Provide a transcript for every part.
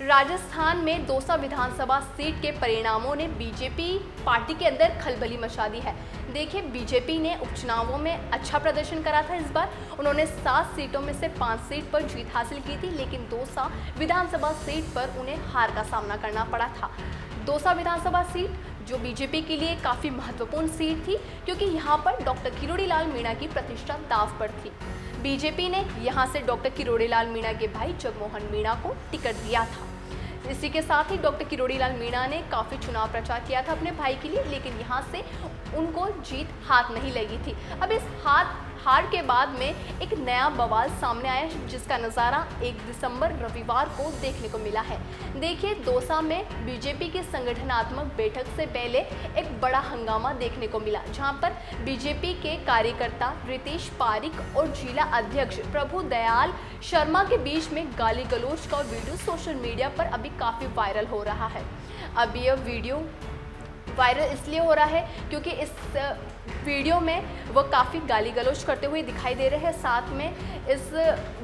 राजस्थान में दौसा विधानसभा सीट के परिणामों ने बीजेपी पार्टी के अंदर खलबली मचा दी है। देखिए, बीजेपी ने उपचुनावों में अच्छा प्रदर्शन करा था। इस बार उन्होंने 7 सीटों में से 5 सीट पर जीत हासिल की थी, लेकिन दौसा विधानसभा सीट पर उन्हें हार का सामना करना पड़ा था। दौसा विधानसभा सीट जो बीजेपी के लिए काफ़ी महत्वपूर्ण सीट थी, क्योंकि यहाँ पर डॉक्टर किरोड़ी लाल मीणा की प्रतिष्ठा दांव पर थी। बीजेपी ने यहाँ से डॉक्टर किरोड़ी लाल मीणा के भाई जगमोहन मीणा को टिकट दिया था। इसी के साथ ही डॉक्टर किरोड़ी लाल मीणा ने काफ़ी चुनाव प्रचार किया था अपने भाई के लिए, लेकिन यहाँ से उनको जीत हाथ नहीं लगी थी। अब इस हार के बाद में एक नया बवाल सामने आया, जिसका नज़ारा 1 दिसंबर रविवार को देखने को मिला है। देखिए, दौसा में बीजेपी की संगठनात्मक बैठक से पहले एक बड़ा हंगामा देखने को मिला, जहां पर बीजेपी के कार्यकर्ता रितेश पारिक और जिला अध्यक्ष प्रभु दयाल शर्मा के बीच में गाली गलौज का वीडियो सोशल मीडिया पर अभी काफ़ी वायरल हो रहा है। अब यह वीडियो वायरल इसलिए हो रहा है क्योंकि इस वीडियो में वो काफ़ी गाली गलौज करते हुए दिखाई दे रहे हैं। साथ में इस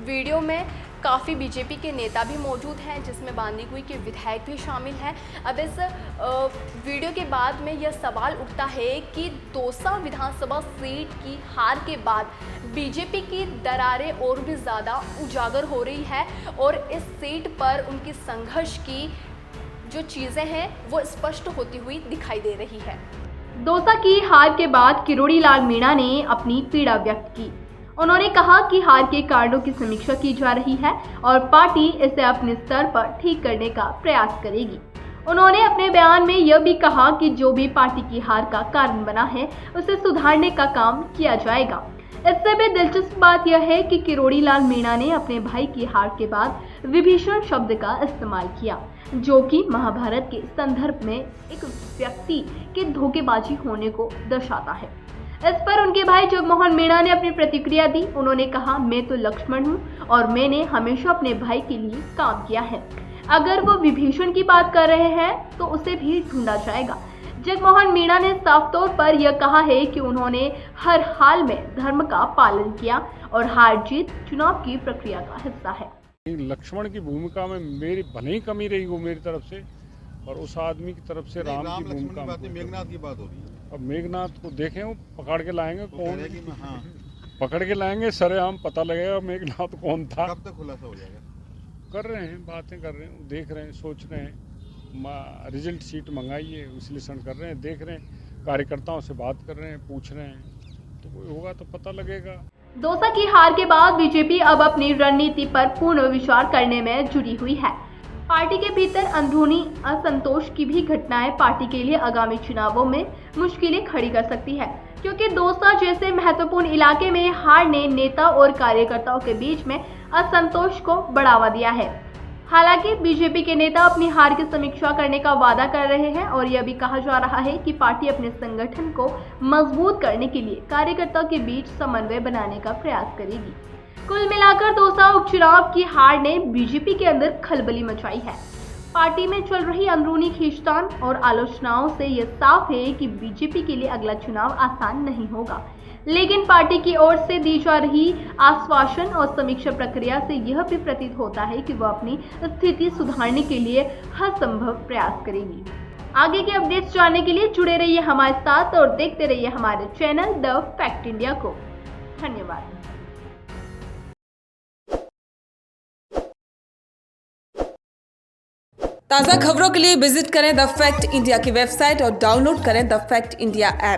वीडियो में काफ़ी बीजेपी के नेता भी मौजूद हैं, जिसमें बांदीकुई के विधायक भी शामिल हैं। अब इस वीडियो के बाद में यह सवाल उठता है कि दौसा विधानसभा सीट की हार के बाद बीजेपी की दरारें और भी ज़्यादा उजागर हो रही है और इस सीट पर उनकी संघर्ष की जो चीज़ें हैं वो स्पष्ट होती हुई दिखाई दे रही है। दौसा की हार के बाद किरोड़ी लाल मीणा ने अपनी पीड़ा व्यक्त की। उन्होंने कहा कि हार के कारणों की समीक्षा की जा रही है और पार्टी इसे अपने स्तर पर ठीक करने का प्रयास करेगी। उन्होंने अपने बयान में यह भी कहा कि जो भी पार्टी की हार का कारण बना है उसे सुधारने का काम किया जाएगा। इससे भी दिलचस्प बात यह है कि किरोड़ी लाल मीणा ने अपने भाई की हार के बाद विभीषण शब्द का इस्तेमाल किया, जो कि महाभारत के संदर्भ में एक व्यक्ति के धोखेबाजी होने को दर्शाता है। इस पर उनके भाई जगमोहन मीणा ने अपनी प्रतिक्रिया दी। उन्होंने कहा, मैं तो लक्ष्मण हूँ और मैंने हमेशा अपने भाई के लिए काम किया है। अगर वो विभीषण की बात कर रहे हैं तो उसे भी ढूंढा जाएगा। जगमोहन मीणा ने साफ तौर पर यह कहा है कि उन्होंने हर हाल में धर्म का पालन किया और हार जीत चुनाव की प्रक्रिया का हिस्सा है। लक्ष्मण की भूमिका में मेरी भले ही कमी रही हो मेरी तरफ से, और उस आदमी की तरफ से राम की भूमिका। मेघनाथ की बात हो रही है। अब मेघनाथ को देखें, वो पकड़ के लाएंगे तो कौन, हाँ। पकड़ के लाएंगे, सरेआम पता लगेगा मेघनाथ कौन था। कब तक खुलासा हो जाएगा? कर रहे हैं, बातें कर रहे हैं, देख रहे हैं, सोच रहे हैं। रिजल्ट शीट मंगाई है, विश्लेषण कर रहे हैं, देख रहे हैं, कार्यकर्ताओं से बात कर रहे हैं, पूछ रहे हैं, तो कोई होगा तो पता लगेगा। दौसा की हार के बाद बीजेपी अब अपनी रणनीति पर पूर्ण विचार करने में जुटी हुई है। पार्टी के भीतर अंदरूनी असंतोष की भी घटनाएं पार्टी के लिए आगामी चुनावों में मुश्किलें खड़ी कर सकती है, क्योंकि दौसा जैसे महत्वपूर्ण इलाके में हार ने नेता और कार्यकर्ताओं के बीच में असंतोष को बढ़ावा दिया है। हालांकि बीजेपी के नेता अपनी हार की समीक्षा करने का वादा कर रहे हैं और यह भी कहा जा रहा है कि पार्टी अपने संगठन को मजबूत करने के लिए कार्यकर्ताओं के बीच समन्वय बनाने का प्रयास करेगी। कुल मिलाकर दौसा उपचुनाव की हार ने बीजेपी के अंदर खलबली मचाई है। पार्टी में चल रही अंदरूनी खींचतान और आलोचनाओं से यह साफ है कि बीजेपी के लिए अगला चुनाव आसान नहीं होगा, लेकिन पार्टी की ओर से दी जा रही आश्वासन और समीक्षा प्रक्रिया से यह भी प्रतीत होता है कि वह अपनी स्थिति सुधारने के लिए हर संभव प्रयास करेगी। आगे के अपडेट्स जानने के लिए जुड़े रहिए हमारे साथ और देखते रहिए हमारे चैनल द फैक्ट इंडिया को। धन्यवाद। ताज़ा खबरों के लिए विजिट करें द फैक्ट इंडिया की वेबसाइट और डाउनलोड करें द फैक्ट इंडिया ऐप।